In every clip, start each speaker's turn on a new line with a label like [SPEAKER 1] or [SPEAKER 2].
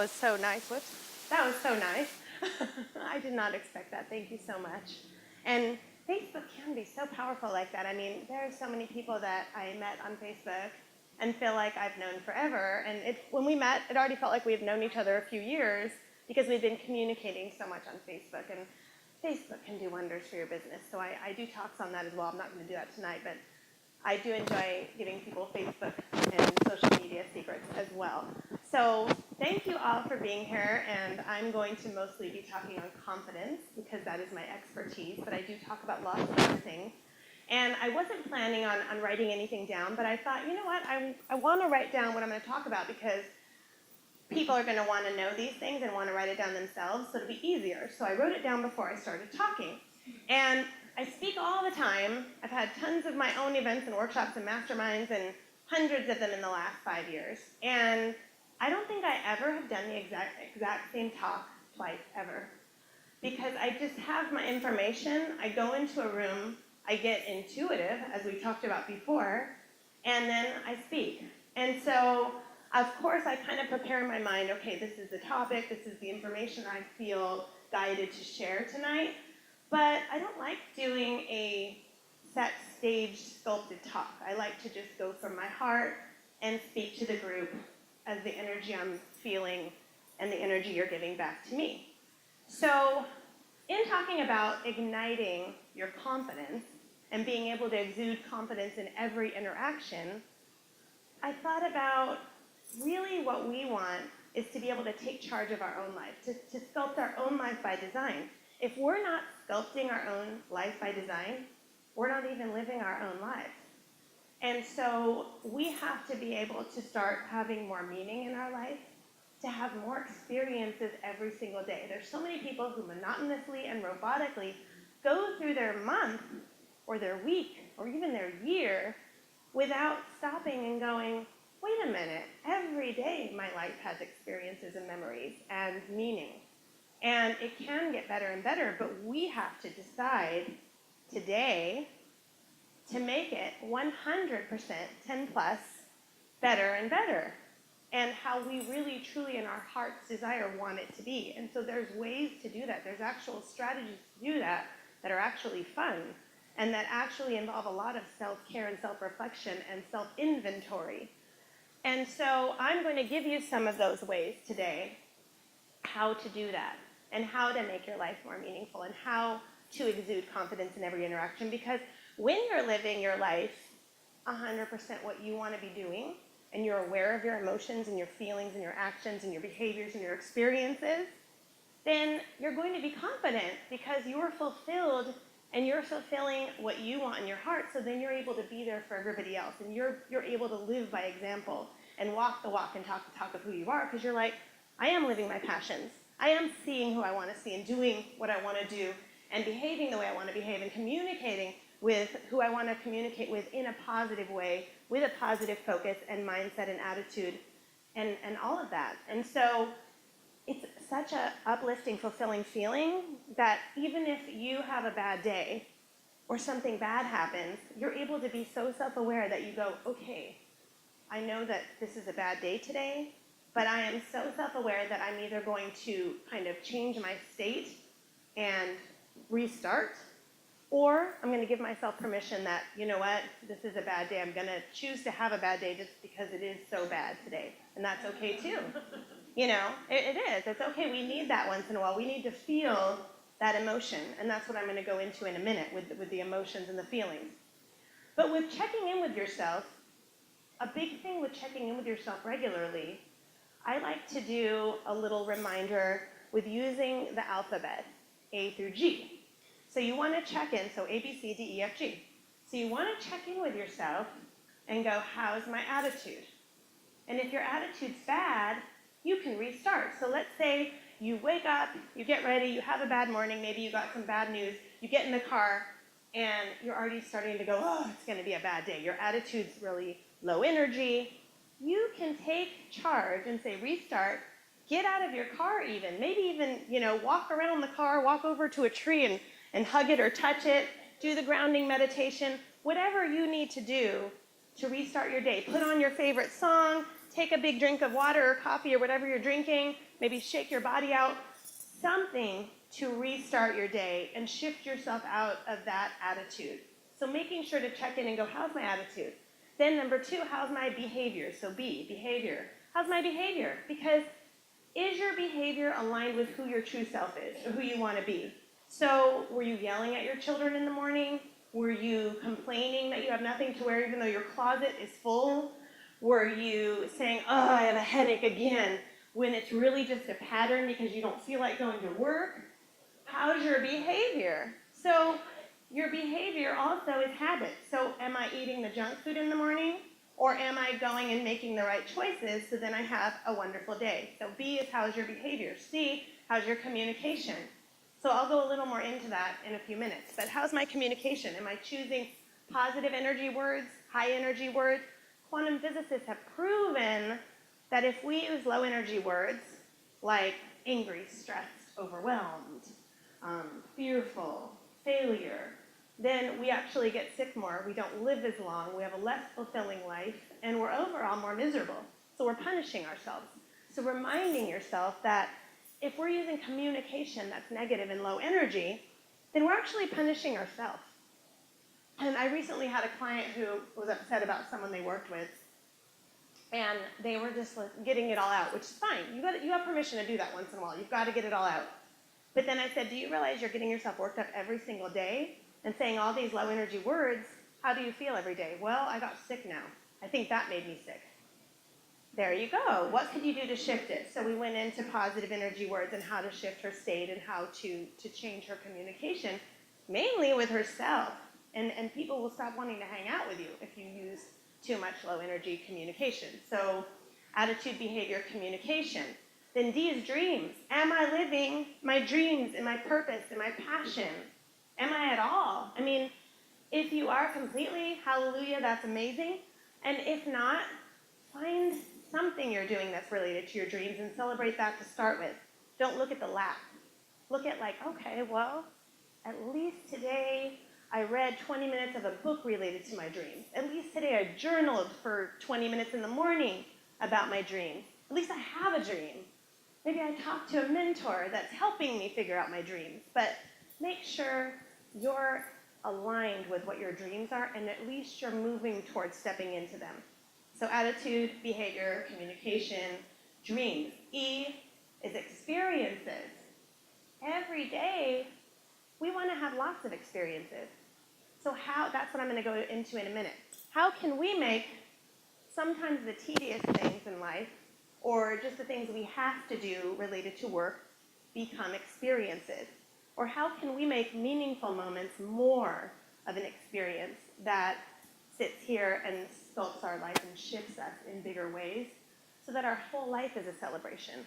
[SPEAKER 1] was so nice. Whoops. That was so nice. I did not expect that. Thank you so much. And Facebook can be so powerful like that. I mean, there are so many people that I met on Facebook and feel like I've known forever. And when we met, it already felt like we had known each other a few years because we've been communicating so much on Facebook. And Facebook can do wonders for your business. So I do talks on that as well. I'm not going to do that tonight, but I do enjoy giving people Facebook and social media secrets as well. So thank you all for being here, and I'm going to mostly be talking on confidence because that is my expertise, but I do talk about lots of other things. And I wasn't planning on writing anything down, but I thought, you know what, I want to write down what I'm going to talk about because people are going to want to know these things and want to write it down themselves, so it'll be easier. So I wrote it down before I started talking. And I speak all the time. I've had tons of my own events and workshops and masterminds and hundreds of them in the last 5 years. And I don't think I ever have done the exact same talk twice ever. Because I just have my information, I go into a room, I get intuitive, as we talked about before, and then I speak. And so, of course, I kind of prepare in my mind, okay, this is the topic, this is the information I feel guided to share tonight. But I don't like doing a set staged sculpted talk. I like to just go from my heart and speak to the group as the energy I'm feeling and the energy you're giving back to me. So in talking about igniting your confidence and being able to exude confidence in every interaction, I thought about really what we want is to be able to take charge of our own life, to sculpt our own life by design. If we're not sculpting our own life by design, we're not even living our own lives. And so we have to be able to start having more meaning in our life, to have more experiences every single day. There's so many people who monotonously and robotically go through their month or their week or even their year without stopping and going, wait a minute, every day my life has experiences and memories and meaning. And it can get better and better, but we have to decide today to make it 100%, 10 plus, better and better. And how we really, truly, in our heart's desire, want it to be. And so there's ways to do that. There's actual strategies to do that that are actually fun and that actually involve a lot of self-care and self-reflection and self-inventory. And so I'm going to give you some of those ways today, how to do that, and how to make your life more meaningful, and how to exude confidence in every interaction. Because when you're living your life 100% what you want to be doing, and you're aware of your emotions and your feelings and your actions and your behaviors and your experiences, then you're going to be confident because you're fulfilled and you're fulfilling what you want in your heart, so then you're able to be there for everybody else, and you're able to live by example and walk the walk and talk the talk of who you are, because you're like, I am living my passions. I am seeing who I want to see and doing what I want to do and behaving the way I want to behave and communicating with who I want to communicate with in a positive way, with a positive focus and mindset and attitude and all of that. And so it's such a uplifting, fulfilling feeling that even if you have a bad day or something bad happens, you're able to be so self-aware that you go, okay, I know that this is a bad day today, but I am so self-aware that I'm either going to kind of change my state and restart, or I'm going to give myself permission that, you know what, this is a bad day. I'm going to choose to have a bad day just because it is so bad today. And that's okay too. You know, it is. It's okay. We need that once in a while. We need to feel that emotion. And that's what I'm going to go into in a minute with the emotions and the feelings. But with checking in with yourself, a big thing with checking in with yourself regularly, I like to do a little reminder with using the alphabet, A through G. So you want to check in, so A, B, C, D, E, F, G. So you want to check in with yourself and go, how's my attitude? And if your attitude's bad, you can restart. So let's say you wake up, you get ready, you have a bad morning, maybe you got some bad news, you get in the car, and you're already starting to go, oh, it's going to be a bad day. Your attitude's really low energy. You can take charge and say, restart, get out of your car even, maybe even, walk around the car, walk over to a tree and hug it or touch it, do the grounding meditation, whatever you need to do to restart your day. Put on your favorite song, take a big drink of water or coffee or whatever you're drinking, maybe shake your body out, something to restart your day and shift yourself out of that attitude. So making sure to check in and go, how's my attitude? Then number 2, how's my behavior? So B, behavior. How's my behavior? Because is your behavior aligned with who your true self is or who you want to be? So were you yelling at your children in the morning? Were you complaining that you have nothing to wear even though your closet is full? Were you saying, oh, I have a headache again, when it's really just a pattern because you don't feel like going to work? How's your behavior? So your behavior also is habit. So am I eating the junk food in the morning? Or am I going and making the right choices so then I have a wonderful day? So B is how's your behavior. C, how's your communication? So I'll go a little more into that in a few minutes. But how's my communication? Am I choosing positive energy words, high energy words? Quantum physicists have proven that if we use low energy words like angry, stressed, overwhelmed, fearful, failure, then we actually get sick more, we don't live as long, we have a less fulfilling life, and we're overall more miserable. So we're punishing ourselves. So reminding yourself that if we're using communication that's negative and low energy, then we're actually punishing ourselves. And I recently had a client who was upset about someone they worked with, and they were just getting it all out, which is fine. You have permission to do that once in a while. You've got to get it all out. But then I said, do you realize you're getting yourself worked up every single day and saying all these low energy words? How do you feel every day? Well, I got sick now. I think that made me sick. There you go. What could you do to shift it? So we went into positive energy words and how to shift her state and how to change her communication, mainly with herself. And people will stop wanting to hang out with you if you use too much low energy communication. So attitude, behavior, communication. Then D is dreams. Am I living my dreams and my purpose and my passion? Am I at all? I mean, if you are completely, hallelujah, that's amazing. And if not, find something you're doing that's related to your dreams and celebrate that to start with. Don't look at the lack. Look at like, okay, well, at least today I read 20 minutes of a book related to my dreams. At least today I journaled for 20 minutes in the morning about my dreams. At least I have a dream. Maybe I talked to a mentor that's helping me figure out my dreams. But make sure you're aligned with what your dreams are and at least you're moving towards stepping into them. So attitude, behavior, communication, dreams. E is experiences. Every day, we want to have lots of experiences. So that's what I'm going to go into in a minute. How can we make sometimes the tedious things in life, or just the things we have to do related to work, become experiences? Or how can we make meaningful moments more of an experience that sits here and sculpts our life and shifts us in bigger ways so that our whole life is a celebration?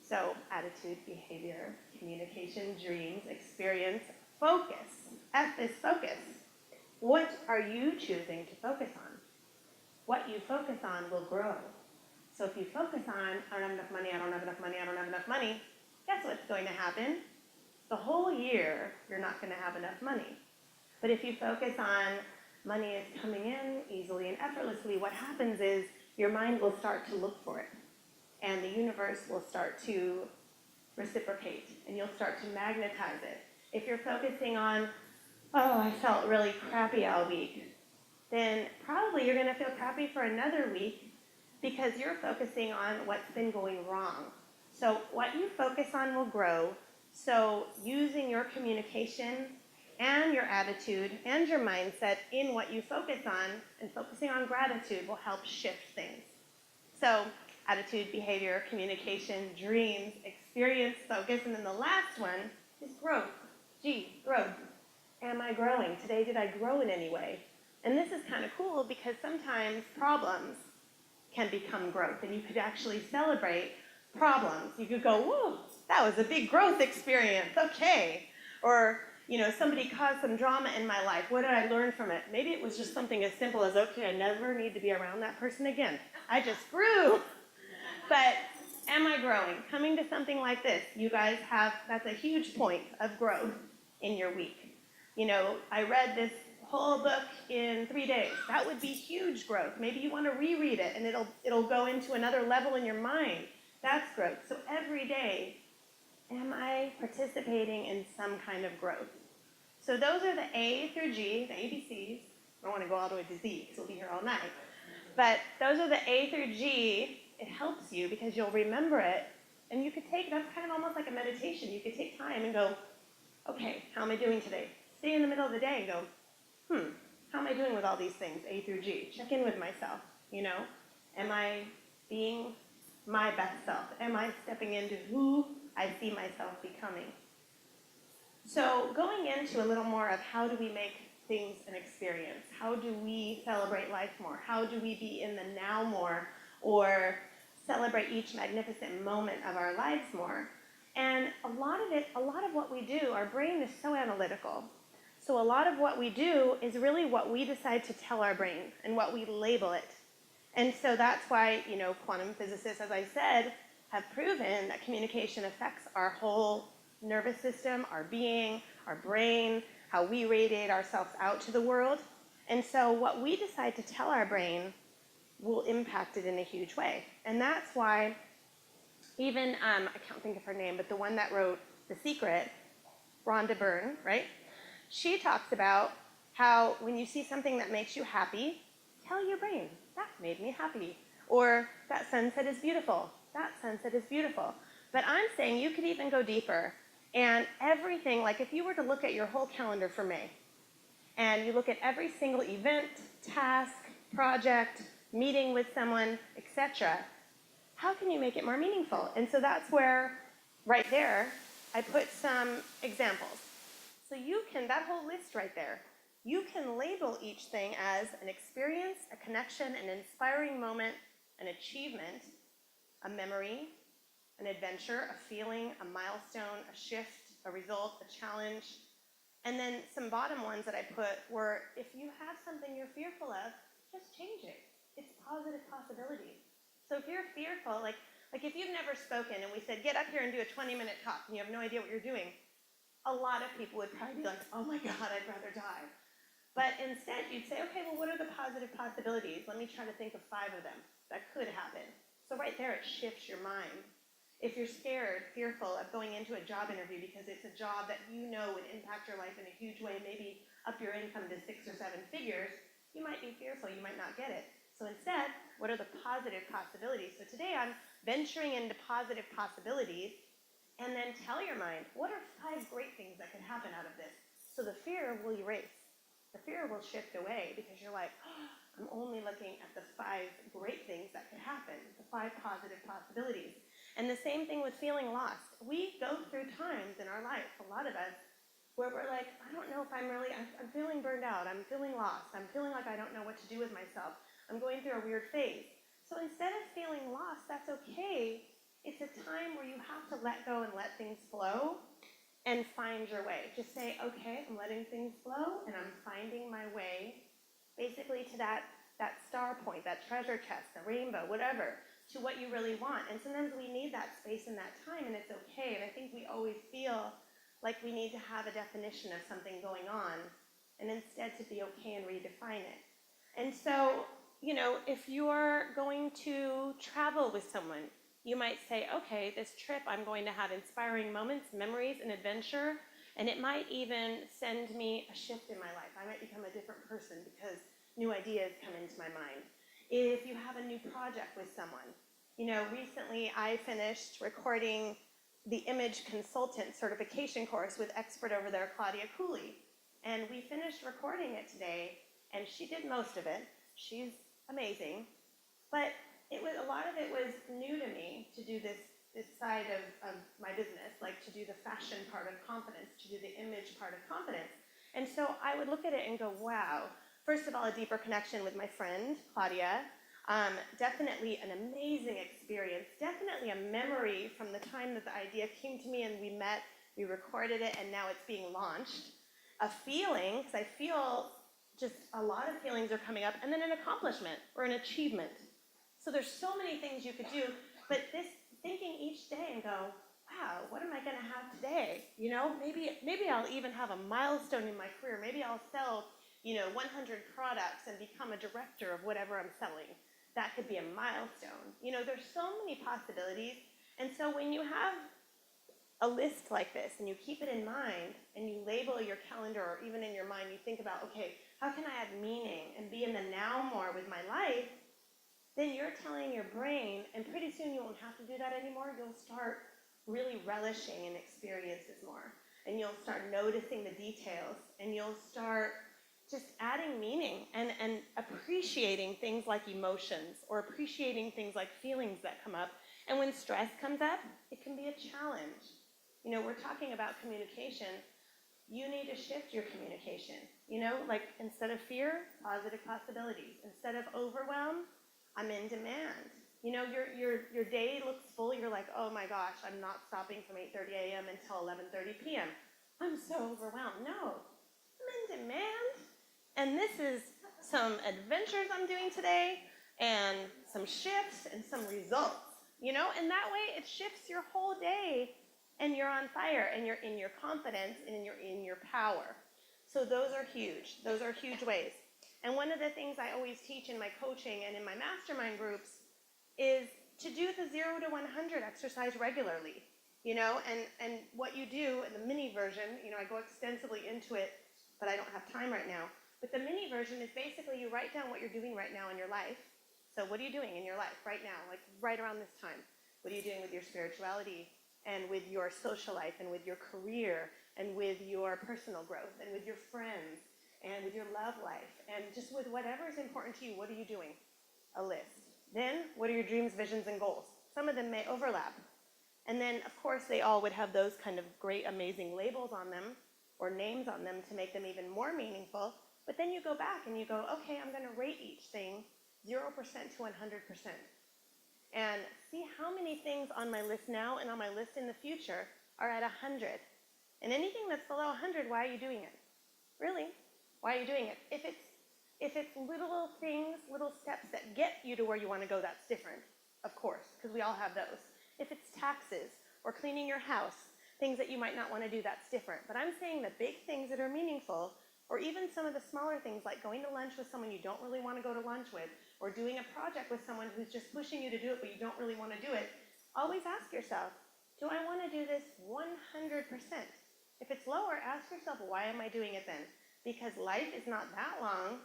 [SPEAKER 1] So attitude, behavior, communication, dreams, experience, focus. F is focus. What are you choosing to focus on? What you focus on will grow. So if you focus on, I don't have enough money, I don't have enough money, I don't have enough money, guess what's going to happen? The whole year, you're not going to have enough money. But if you focus on money is coming in easily and effortlessly, what happens is your mind will start to look for it. And the universe will start to reciprocate, and you'll start to magnetize it. If you're focusing on, oh, I felt really crappy all week, then probably you're going to feel crappy for another week because you're focusing on what's been going wrong. So what you focus on will grow. So using your communication and your attitude and your mindset in what you focus on and focusing on gratitude will help shift things. So attitude, behavior, communication, dreams, experience, focus, and then the last one is growth. G, growth. Am I growing? Today, did I grow in any way? And this is kind of cool because sometimes problems can become growth, and you could actually celebrate problems. You could go, whoa, that was a big growth experience, okay. Or, somebody caused some drama in my life. What did I learn from it? Maybe it was just something as simple as, okay, I never need to be around that person again. I just grew. But am I growing? Coming to something like this, you guys that's a huge point of growth in your week. I read this whole book in 3 days. That would be huge growth. Maybe you want to reread it and it'll go into another level in your mind. That's growth. So every day, am I participating in some kind of growth? So those are the A through G, the ABCs. I don't want to go all the way to Z because we'll be here all night. But those are the A through G. It helps you because you'll remember it. And you could take, that's kind of almost like a meditation. You could take time and go, okay, how am I doing today? Stay in the middle of the day and go, how am I doing with all these things, A through G? Check in with myself, Am I being my best self? Am I stepping into who I see myself becoming? So going into a little more of how do we make things an experience? How do we celebrate life more? How do we be in the now more or celebrate each magnificent moment of our lives more? And a lot of what we do, our brain is so analytical. So a lot of what we do is really what we decide to tell our brain and what we label it. And so that's why, quantum physicists, as I said, have proven that communication affects our whole nervous system, our being, our brain, how we radiate ourselves out to the world. And so what we decide to tell our brain will impact it in a huge way. And that's why even, I can't think of her name, but the one that wrote The Secret, Rhonda Byrne, right? She talks about how when you see something that makes you happy, tell your brain, that made me happy. Or that sunset is beautiful. That sunset is beautiful. But I'm saying you could even go deeper. And everything, like if you were to look at your whole calendar for May, and you look at every single event, task, project, meeting with someone, etc., how can you make it more meaningful? And so that's where, right there, I put some examples. So you can, that whole list right there, you can label each thing as an experience, a connection, an inspiring moment, an achievement, a memory, an adventure, a feeling, a milestone, a shift, a result, a challenge. And then some bottom ones that I put were, if you have something you're fearful of, just change it. It's positive possibilities. So if you're fearful, like if you've never spoken and we said, get up here and do a 20-minute talk and you have no idea what you're doing, a lot of people would probably be like, oh my God, I'd rather die. But instead you'd say, okay, well, what are the positive possibilities? Let me try to think of 5 of them that could happen. So right there, it shifts your mind. If you're scared, fearful of going into a job interview because it's a job that you know would impact your life in a huge way, maybe up your income to 6 or 7 figures, you might be fearful, you might not get it. So instead, what are the positive possibilities? So today I'm venturing into positive possibilities, and then tell your mind, what are 5 great things that could happen out of this? So the fear will erase. The fear will shift away because you're like, oh, I'm only looking at the 5 great things that could happen, the 5 positive possibilities. And the same thing with feeling lost. We go through times in our life, a lot of us, where we're like, I don't know if I'm feeling burned out, I'm feeling lost, I'm feeling like I don't know what to do with myself, I'm going through a weird phase. So instead of feeling lost, that's okay. It's a time where you have to let go and let things flow and find your way. Just say, okay, I'm letting things flow and I'm finding my way basically to that star point, that treasure chest, the rainbow, whatever, to what you really want. And sometimes we need that space and that time, and it's okay. And I think we always feel like we need to have a definition of something going on, and instead to be okay and redefine it. And so, if you're going to travel with someone, you might say, okay, this trip I'm going to have inspiring moments, memories, and adventure, and it might even send me a shift in my life. I might become a different person because new ideas come into my mind. If you have a new project with someone, recently I finished recording the image consultant certification course with expert over there, Claudia Cooley. And we finished recording it today, and she did most of it. She's amazing. But a lot of it was new to me to do this side of my business, like to do the fashion part of confidence, to do the image part of confidence. And so I would look at it and go, wow. First of all, a deeper connection with my friend, Claudia. Definitely an amazing experience. Definitely a memory from the time that the idea came to me and we met, we recorded it, and now it's being launched. A feeling, because I feel just a lot of feelings are coming up, and then an accomplishment or an achievement. So there's so many things you could do, but this thinking each day and go, wow, what am I going to have today? Maybe I'll even have a milestone in my career. Maybe I'll sell 100 products and become a director of whatever I'm selling. That could be a milestone. There's so many possibilities. And so when you have a list like this and you keep it in mind and you label your calendar, or even in your mind you think about, okay, how can I add meaning and be in the now more with my life, then you're telling your brain, and pretty soon you won't have to do that anymore. You'll start really relishing in experiences more, and you'll start noticing the details, and you'll start just adding meaning and appreciating things like emotions, or appreciating things like feelings that come up. And when stress comes up, it can be a challenge. We're talking about communication. You need to shift your communication. Like instead of fear, positive possibilities. Instead of overwhelm, I'm in demand. Your day looks full. You're like, oh my gosh, I'm not stopping from 8:30 a.m. until 11:30 p.m. I'm so overwhelmed. No, I'm in demand. And this is some adventures I'm doing today, and some shifts and some results. And that way it shifts your whole day, and you're on fire, and you're in your confidence, and you're in your power. So those are huge. Those are huge ways. And one of the things I always teach in my coaching and in my mastermind groups is to do the 0 to 100 exercise regularly. And what you do in the mini version, I go extensively into it, but I don't have time right now. But the mini version is basically you write down what you're doing right now in your life. So what are you doing in your life right now, like right around this time? What are you doing with your spirituality, and with your social life, and with your career, and with your personal growth, and with your friends, and with your love life, and just with whatever is important to you? What are you doing? A list. Then, what are your dreams, visions, and goals? Some of them may overlap. And then, of course, they all would have those kind of great, amazing labels on them, or names on them to make them even more meaningful. But then you go back and you go, okay, I'm going to rate each thing 0% to 100%. And see how many things on my list now and on my list in the future are at 100. And anything that's below 100, why are you doing it? Really? Why are you doing it? If it's little things, little steps that get you to where you want to go, that's different, of course, because we all have those. If it's taxes or cleaning your house, things that you might not want to do, that's different. But I'm saying the big things that are meaningful, or even some of the smaller things like going to lunch with someone you don't really want to go to lunch with, or doing a project with someone who's just pushing you to do it but you don't really want to do it, always ask yourself, do I want to do this 100%? If it's lower, ask yourself, why am I doing it then? Because life is not that long,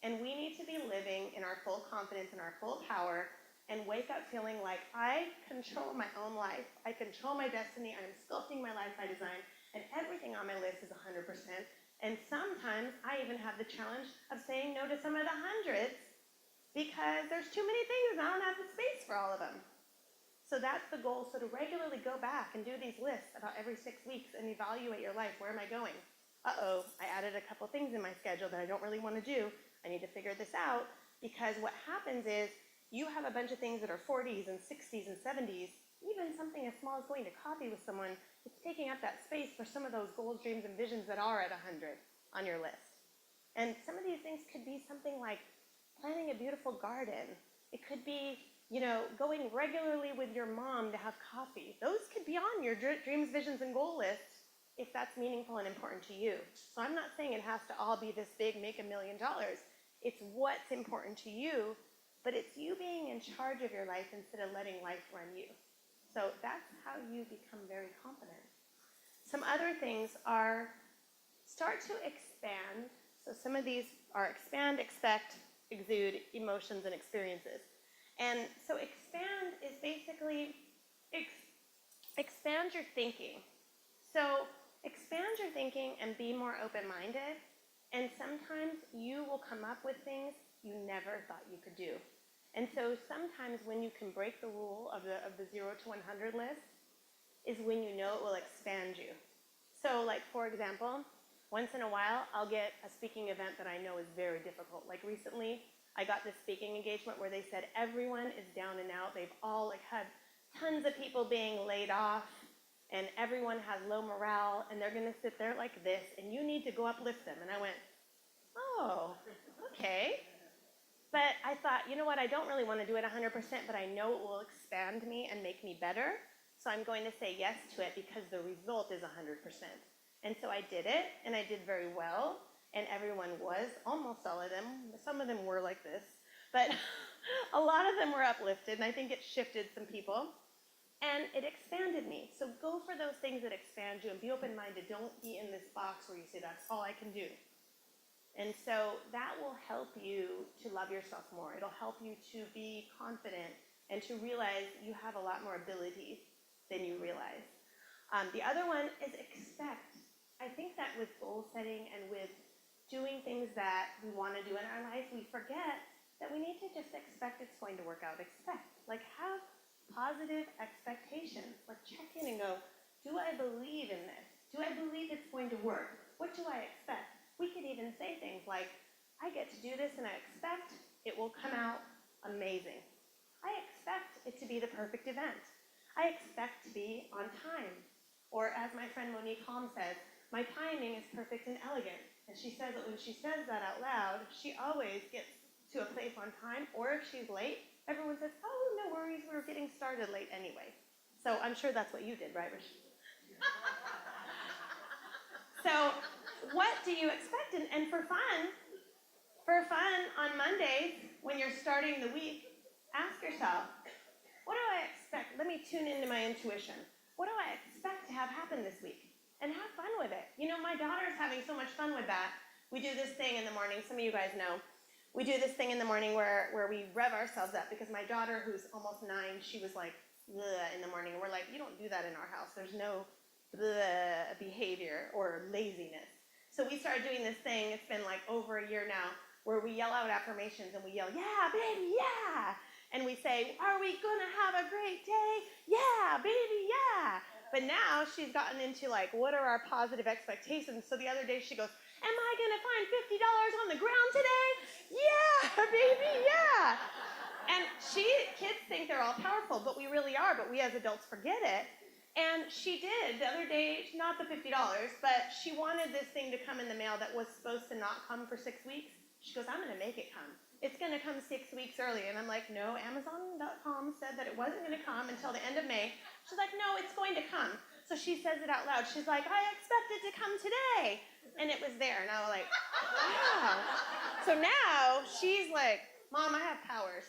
[SPEAKER 1] and we need to be living in our full confidence and our full power, and wake up feeling like I control my own life. I control my destiny. I'm sculpting my life by design, and everything on my list is 100%. And sometimes I even have the challenge of saying no to some of the hundreds because there's too many things and I don't have the space for all of them. So that's the goal. So to regularly go back and do these lists about every 6 weeks and evaluate your life. Where am I going? Uh-oh, I added a couple things in my schedule that I don't really want to do. I need to figure this out, because what happens is you have a bunch of things that are 40s and 60s and 70s. Even something as small as going to coffee with someone, it's taking up that space for some of those goals, dreams, and visions that are at 100 on your list. And some of these things could be something like planting a beautiful garden. It could be, going regularly with your mom to have coffee. Those could be on your dreams, visions, and goal list if that's meaningful and important to you. So I'm not saying it has to all be this big, make $1 million. It's what's important to you, but it's you being in charge of your life instead of letting life run you. So that's how you become very confident. Some other things are start to expand. So some of these are expand, expect, exude, emotions, and experiences. And so expand is basically expand your thinking. So expand your thinking and be more open-minded. And sometimes you will come up with things you never thought you could do. And so sometimes when you can break the rule of the 0 to 100 list is when you know it will expand you. So like, for example, once in a while, I'll get a speaking event that I know is very difficult. Like recently, I got this speaking engagement where they said everyone is down and out. They've all had tons of people being laid off, and everyone has low morale, and they're going to sit there like this, and you need to go uplift them. And I went, oh, okay. But I thought, you know what, I don't really want to do it 100%, but I know it will expand me and make me better. So I'm going to say yes to it because the result is 100%. And so I did it, and I did very well. and everyone was, almost all of them. Some of them were like this, but a lot of them were uplifted, and I think it shifted some people. And it expanded me. So go for those things that expand you and be open-minded. Don't be in this box where you say, that's all I can do. And so that will help you to love yourself more. It'll help you to be confident and to realize you have a lot more abilities than you realize. The other one is expect. I think that with goal setting and with doing things that we want to do in our life, we forget that we need to just expect it's going to work out. Expect. Like, have positive expectations. Like, check in and go, do I believe in this? Do I believe it's going to work? What do I expect? We could even say things like, I get to do this and I expect it will come out amazing. I expect it to be the perfect event. I expect to be on time. Or as my friend Monique Holm says, my timing is perfect and elegant. And she says that when she says that out loud, she always gets to a place on time, or if she's late, everyone says, oh, no worries, we're getting started late anyway. So I'm sure that's what you did, right, Rish? So what do you expect? And for fun on Mondays, when you're starting the week, ask yourself, what do I expect? Let me tune into my intuition. What do I expect to have happen this week? And have fun with it. You know, my daughter's having so much fun with that. We do this thing in the morning, some of you guys know. We do this thing in the morning where we rev ourselves up, because my daughter, who's almost 9, she was like, bleh, in the morning. And we're like, you don't do that in our house. There's no bleh behavior or laziness. So we started doing this thing, it's been like over a year now, where we yell out affirmations and we yell, yeah, baby, yeah. And we say, are we gonna have a great day? Yeah, baby, yeah. But now she's gotten into like, what are our positive expectations? So the other day she goes, am I gonna find $50 on the ground today? Yeah, baby, yeah. And kids think they're all powerful, but we really are, but we as adults forget it. And she did the other day, not the $50, but she wanted this thing to come in the mail that was supposed to not come for 6 weeks. She goes, I'm gonna make it come. It's gonna come 6 weeks early. And I'm like, no, Amazon.com said that it wasn't gonna come until the end of May. She's like, no, it's going to come. So she says it out loud. She's like, I expect it to come today. And it was there. And I was like, wow. So now she's like, Mom, I have powers.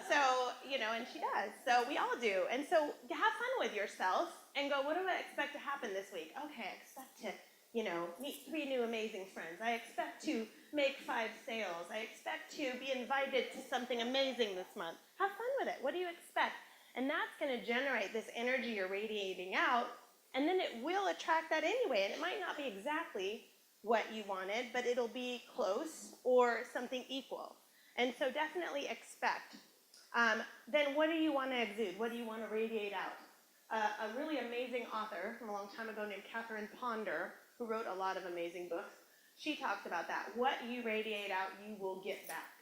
[SPEAKER 1] So, you know, and she does. So we all do. And so have fun with yourself and go, what do I expect to happen this week? Okay, I expect to, you know, meet 3 new amazing friends. I expect to make 5 sales. I expect to be invited to something amazing this month. Have fun with it. What do you expect? And that's going to generate this energy you're radiating out, and then it will attract that anyway. And it might not be exactly what you wanted, but it'll be close or something equal. And so definitely expect. Then what do you want to exude? What do you want to radiate out? A really amazing author from a long time ago named Catherine Ponder, who wrote a lot of amazing books, she talks about that. What you radiate out, you will get back.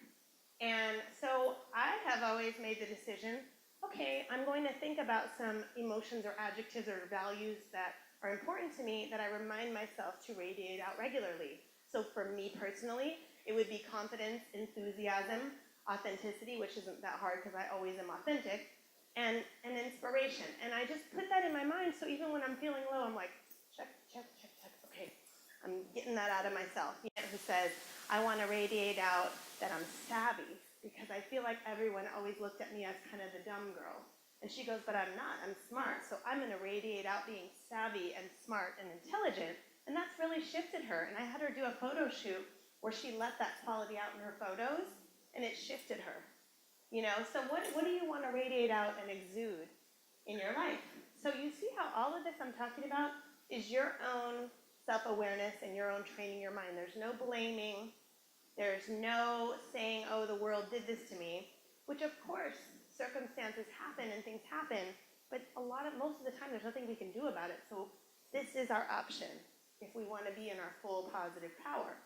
[SPEAKER 1] And so I have always made the decision, okay, I'm going to think about some emotions or adjectives or values that are important to me that I remind myself to radiate out regularly. So for me personally, it would be confidence, enthusiasm, authenticity, which isn't that hard because I always am authentic, and inspiration. And I just put that in my mind, so even when I'm feeling low, I'm like, check, okay, I'm getting that out of myself. Who says, I want to radiate out that I'm savvy, because I feel like everyone always looked at me as kind of the dumb girl. And she goes, but I'm not, I'm smart, so I'm going to radiate out being savvy and smart and intelligent. And that's really shifted her. And I had her do a photo shoot where she let that quality out in her photos, and it shifted her. You know, so what do you want to radiate out and exude in your life? So you see how all of this I'm talking about is your own self-awareness and your own training your mind. There's no blaming. There's no saying, oh, the world did this to me, which of course circumstances happen and things happen, but most of the time there's nothing we can do about it. So this is our option if we want to be in our full positive power.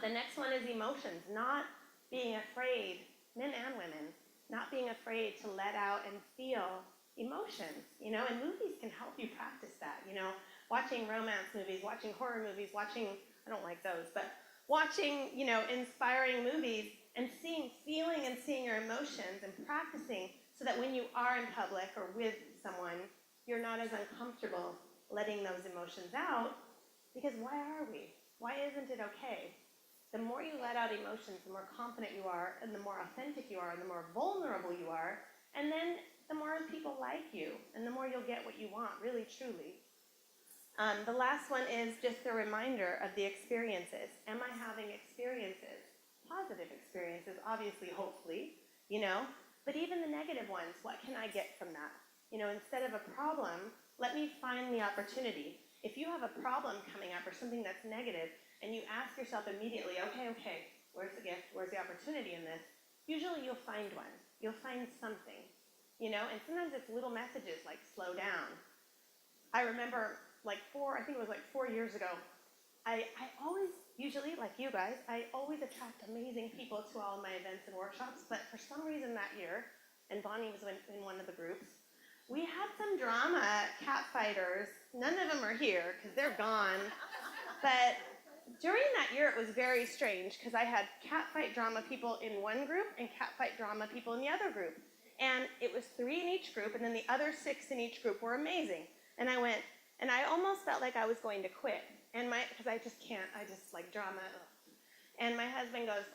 [SPEAKER 1] The next one is emotions, not being afraid, men and women, not being afraid to let out and feel emotions, you know, and movies can help you practice that, you know, watching romance movies, watching horror movies, I don't like those, but watching, you know, inspiring movies and feeling and seeing your emotions and practicing so that when you are in public or with someone, you're not as uncomfortable letting those emotions out, because why are we? Why isn't it okay? The more you let out emotions, the more confident you are, and the more authentic you are, and the more vulnerable you are, and then the more people like you, and the more you'll get what you want, really, truly. The last one is just a reminder of the experiences. Am I having experiences? Positive experiences, obviously, hopefully, but even the negative ones, what can I get from that? Instead of a problem, let me find the opportunity. If you have a problem coming up or something that's negative, and you ask yourself immediately, okay, where's the gift? Where's the opportunity in this? Usually you'll find one. You'll find something, and sometimes it's little messages like slow down. I remember I think it was 4 years ago, I always, usually, like you guys, I always attract amazing people to all my events and workshops, but for some reason that year, and Bonnie was in one of the groups, we had some drama, cat fighters. None of them are here because they're gone. But during that year, it was very strange because I had cat fight drama people in one group and cat fight drama people in the other group. And it was 3 in each group, and then the other 6 in each group were amazing. And I went, and I almost felt like I was going to quit. Because I just can't, I just like drama. And my husband goes,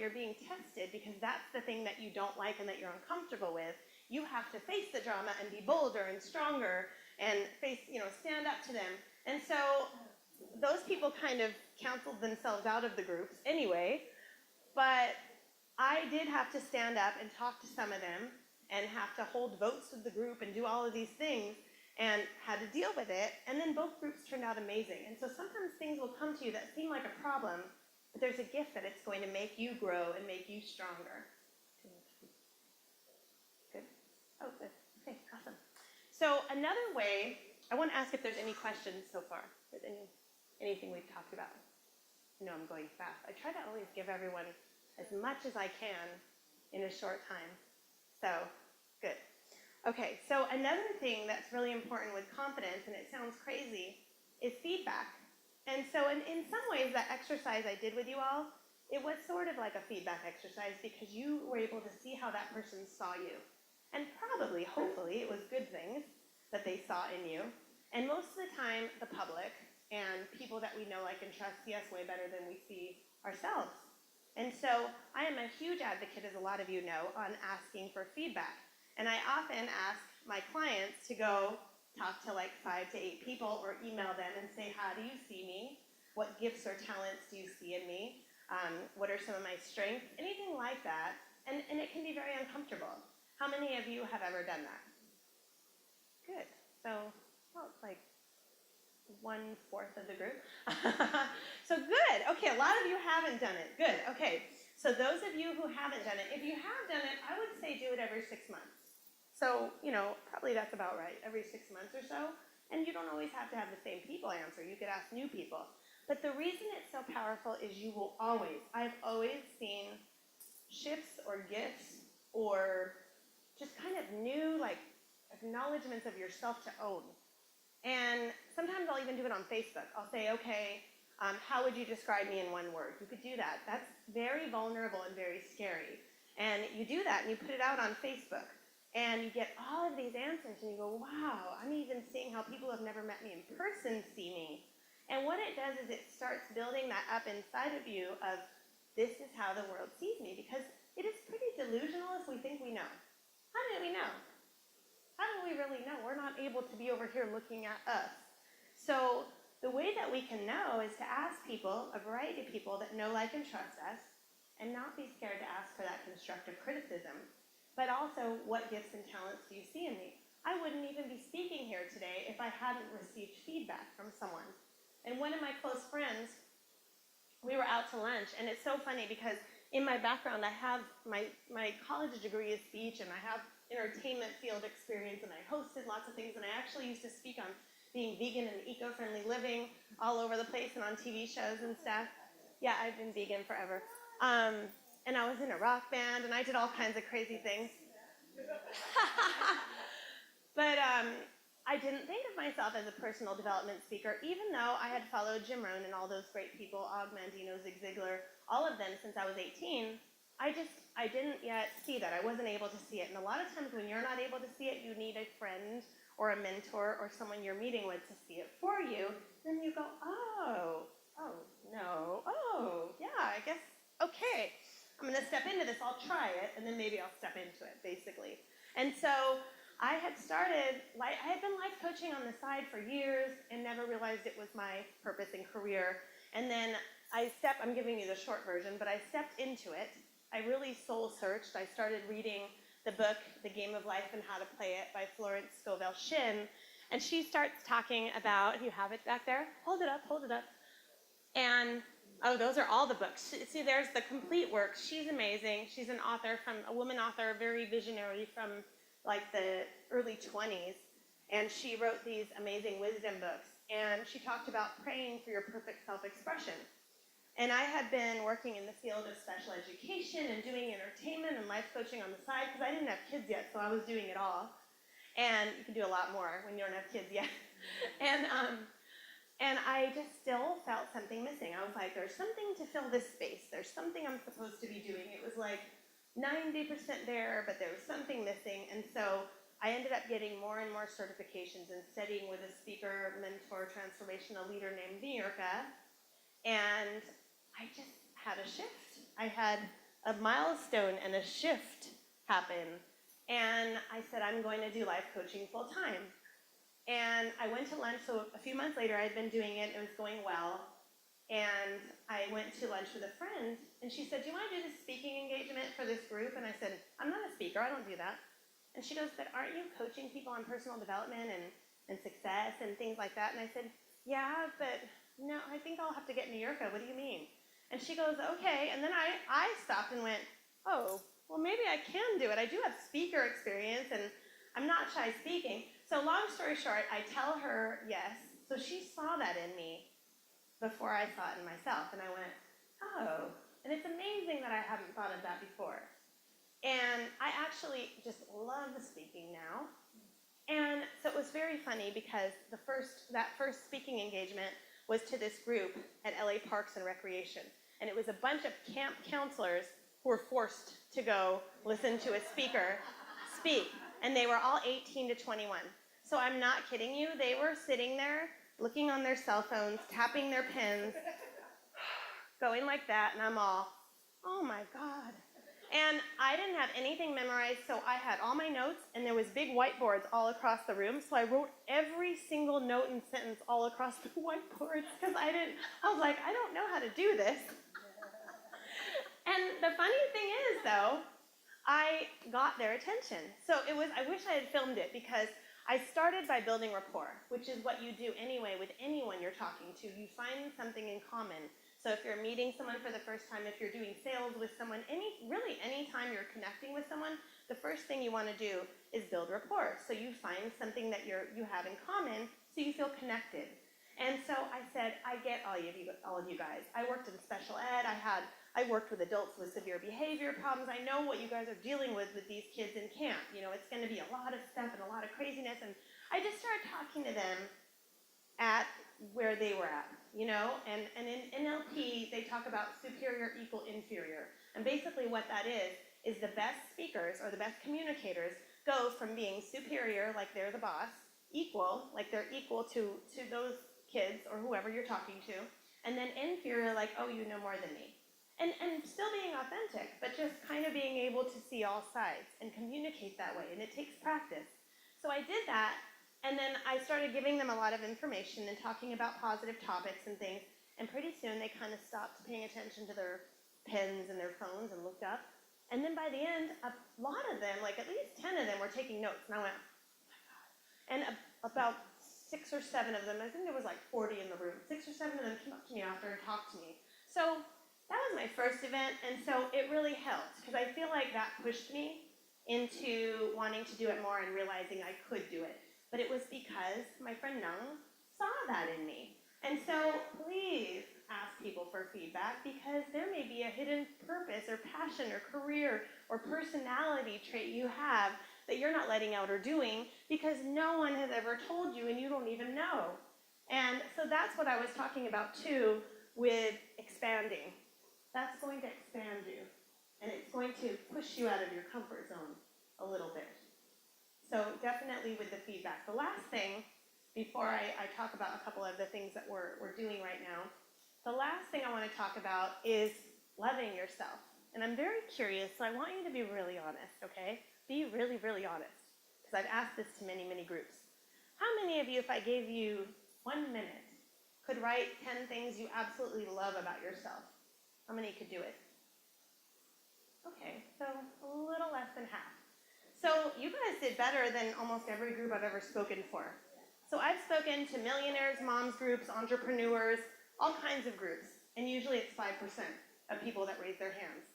[SPEAKER 1] you're being tested because that's the thing that you don't like and that you're uncomfortable with. You have to face the drama and be bolder and stronger and stand up to them. And so those people kind of counseled themselves out of the groups anyway. But I did have to stand up and talk to some of them and have to hold votes with the group and do all of these things and had to deal with it. And then both groups turned out amazing. And so sometimes things will come to you that seem like a problem, but there's a gift that it's going to make you grow and make you stronger. Good? Oh, good. Okay, awesome. So another way, I want to ask if there's any questions so far. If there's anything we've talked about. I'm going fast. I try to always give everyone as much as I can in a short time. So, good. Okay, so another thing that's really important with confidence, and it sounds crazy, is feedback. And so in some ways, that exercise I did with you all, it was sort of like a feedback exercise because you were able to see how that person saw you. And probably, hopefully, it was good things that they saw in you. And most of the time, the public and people that we know, like, and trust see us way better than we see ourselves. And so I am a huge advocate, as a lot of you know, on asking for feedback. And I often ask my clients to go talk to 5 to 8 people or email them and say, how do you see me? What gifts or talents do you see in me? What are some of my strengths? Anything like that. And it can be very uncomfortable. How many of you have ever done that? Good. So, it's like 1/4 of the group. So good. Okay, a lot of you haven't done it. Good. Okay. So those of you who haven't done it, if you have done it, I would say do it every 6 months. So, probably that's about right, every 6 months or so. And you don't always have to have the same people answer. You could ask new people. But the reason it's so powerful is I've always seen shifts or gifts or just kind of new, acknowledgments of yourself to own. And sometimes I'll even do it on Facebook. I'll say, okay, how would you describe me in one word? You could do that. That's very vulnerable and very scary. And you do that and you put it out on Facebook. And you get all of these answers and you go, wow, I'm even seeing how people who have never met me in person see me. And what it does is it starts building that up inside of you of, this is how the world sees me. Because it is pretty delusional if we think we know. How do we know? How do we really know? We're not able to be over here looking at us. So the way that we can know is to ask people, a variety of people that know, like, and trust us, and not be scared to ask for that constructive criticism. But also, what gifts and talents do you see in me? I wouldn't even be speaking here today if I hadn't received feedback from someone. And one of my close friends, we were out to lunch, and it's so funny because in my background, I have my college degree is speech, and I have entertainment field experience, and I hosted lots of things, and I actually used to speak on being vegan and eco-friendly living all over the place and on TV shows and stuff. Yeah, I've been vegan forever. And I was in a rock band, and I did all kinds of crazy things. But I didn't think of myself as a personal development speaker, even though I had followed Jim Rohn and all those great people, Og Mandino, Zig Ziglar, all of them since I was 18. I didn't yet see that. I wasn't able to see it. And a lot of times when you're not able to see it, you need a friend or a mentor or someone you're meeting with to see it for you. Then you go, oh, Oh, no. Oh, yeah, I guess, okay. I'm going to step into this. I'll try it, and then maybe I'll step into it, basically. And so I had I had been life coaching on the side for years and never realized it was my purpose and career. And then I'm giving you the short version, but I stepped into it. I really soul searched. I started reading the book, The Game of Life and How to Play It by Florence Scovel Shinn. And she starts talking about, you have it back there? Hold it up, hold it up. And, oh, those are all the books. See, there's the complete work. She's amazing. She's an author, a woman author, very visionary from like the early 20s. And she wrote these amazing wisdom books. And she talked about praying for your perfect self-expression. And I had been working in the field of special education and doing entertainment and life coaching on the side because I didn't have kids yet, so I was doing it all. And you can do a lot more when you don't have kids yet. And I just still felt something missing. I was like, there's something to fill this space. There's something I'm supposed to be doing. It was like 90% there, but there was something missing. And so I ended up getting more and more certifications and studying with a speaker, mentor, transformational leader named Nirka. And I just had a shift. I had a milestone and a shift happen. And I said, I'm going to do life coaching full time. And I went to lunch, so a few months later I had been doing it, it was going well. And I went to lunch with a friend, and she said, do you want to do this speaking engagement for this group? And I said, I'm not a speaker, I don't do that. And she goes, but aren't you coaching people on personal development and success and things like that? And I said, yeah, but no, I think I'll have to get New Yorker, what do you mean? And she goes, okay, and then I stopped and went, oh, well maybe I can do it. I do have speaker experience, and I'm not shy speaking. So long story short, I tell her yes. So she saw that in me before I saw it in myself. And I went, oh. And it's amazing that I haven't thought of that before. And I actually just love speaking now. And so it was very funny because that first speaking engagement was to this group at LA Parks and Recreation. And it was a bunch of camp counselors who were forced to go listen to a speaker speak. And they were all 18 to 21. So I'm not kidding you. They were sitting there, looking on their cell phones, tapping their pens, going like that, and I'm all, oh my God. And I didn't have anything memorized, so I had all my notes, and there was big whiteboards all across the room, so I wrote every single note and sentence all across the whiteboards, because I was like, I don't know how to do this. And the funny thing is, though, I got their attention. So I wish I had filmed it, because I started by building rapport, which is what you do anyway with anyone you're talking to. You find something in common. So if you're meeting someone for the first time, if you're doing sales with someone, any time you're connecting with someone, the first thing you want to do is build rapport. So you find something that you have in common, so you feel connected. And so I said, I get all of you guys. I worked in special ed. I worked with adults with severe behavior problems. I know what you guys are dealing with these kids in camp. It's going to be a lot of stuff and a lot of craziness. And I just started talking to them at where they were at, and in NLP, they talk about superior equal inferior. And basically what that is the best speakers or the best communicators go from being superior, like they're the boss, equal, like they're equal to those kids or whoever you're talking to, and then inferior, like, oh, you know more than me. And still being authentic, but just kind of being able to see all sides and communicate that way, and it takes practice. So I did that, and then I started giving them a lot of information and talking about positive topics and things, and pretty soon they kind of stopped paying attention to their pens and their phones and looked up. And then by the end, a lot of them, like at least 10 of them, were taking notes, and I went, oh my God. And about 6 or 7 of them, I think there was like 40 in the room, 6 or 7 of them came up to me after and talked to me. So that was my first event, and so it really helped, because I feel like that pushed me into wanting to do it more and realizing I could do it. But it was because my friend Nung saw that in me. And so please ask people for feedback, because there may be a hidden purpose or passion or career or personality trait you have that you're not letting out or doing because no one has ever told you and you don't even know. And so that's what I was talking about too with expanding. That's going to expand you, and it's going to push you out of your comfort zone a little bit. So definitely with the feedback. The last thing, before I talk about a couple of the things that we're doing right now, The last thing I want to talk about is loving yourself. And I'm very curious, so I want you to be really honest, okay? Be really, really honest. Because I've asked this to many, many groups. How many of you, if I gave you 1 minute, could write 10 things you absolutely love about yourself? How many could do it? Okay, so a little less than half. So you guys did better than almost every group I've ever spoken for. So I've spoken to millionaires, moms groups, entrepreneurs, all kinds of groups, and usually it's 5% of people that raise their hands.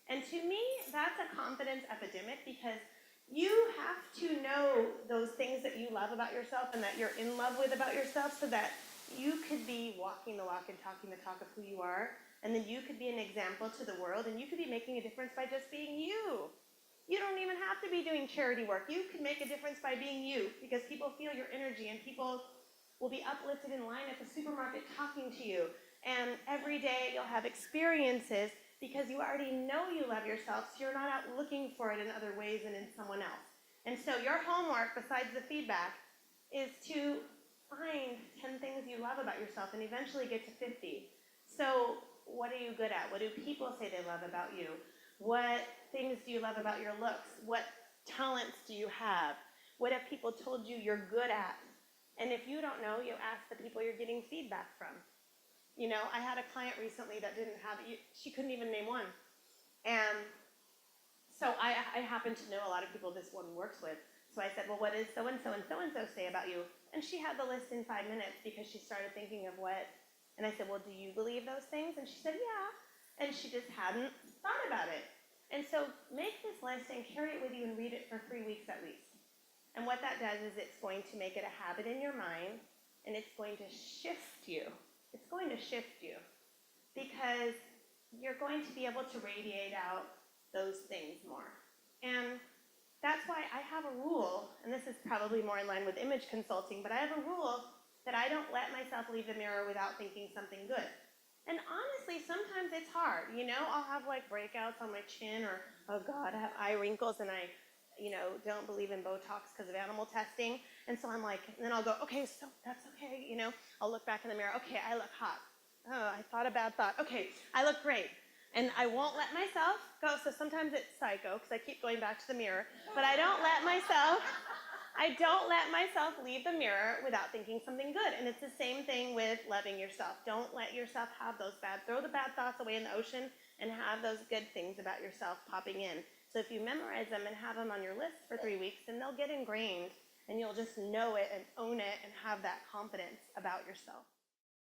[SPEAKER 1] And to me, that's a confidence epidemic because you have to know those things that you love about yourself and that you're in love with about yourself so that you could be walking the walk and talking the talk of who you are, and then you could be an example to the world, and you could be making a difference by just being you. You don't even have to be doing charity work. You could make a difference by being you because people feel your energy and people will be uplifted in line at the supermarket talking to you. And every day you'll have experiences because you already know you love yourself, so you're not out looking for it in other ways and in someone else. And so your homework, besides the feedback, is to find 10 things you love about yourself and eventually get to 50. So what are you good at? What do people say they love about you? What things do you love about your looks? What talents do you have? What have people told you you're good at? And if you don't know, you ask the people you're getting feedback from. You know, I had a client recently that didn't have, she couldn't even name one. And so I happen to know a lot of people this one works with. So I said, well, what does so-and-so and so-and-so say about you? And she had the list in 5 minutes because she started thinking of what, and I said, well, do you believe those things? And she said, yeah. And she just hadn't thought about it. And so make this list and carry it with you and read it for 3 weeks at least. And what that does is it's going to make it a habit in your mind, and it's going to shift you. It's going to shift you because you're going to be able to radiate out those things more. And that's why I have a rule, and this is probably more in line with image consulting, but I have a rule that I don't let myself leave the mirror without thinking something good. And honestly, sometimes it's hard. You know, I'll have like breakouts on my chin or, oh God, I have eye wrinkles and I don't believe in Botox because of animal testing. And so I'm like, and then I'll go, okay, so that's okay. I'll look back in the mirror. Okay, I look hot. Oh, I thought a bad thought. Okay, I look great. And I won't let myself go. So sometimes it's psycho because I keep going back to the mirror. But I don't let myself leave the mirror without thinking something good. And it's the same thing with loving yourself. Don't let yourself have those throw the bad thoughts away in the ocean and have those good things about yourself popping in. So if you memorize them and have them on your list for 3 weeks, then they'll get ingrained and you'll just know it and own it and have that confidence about yourself.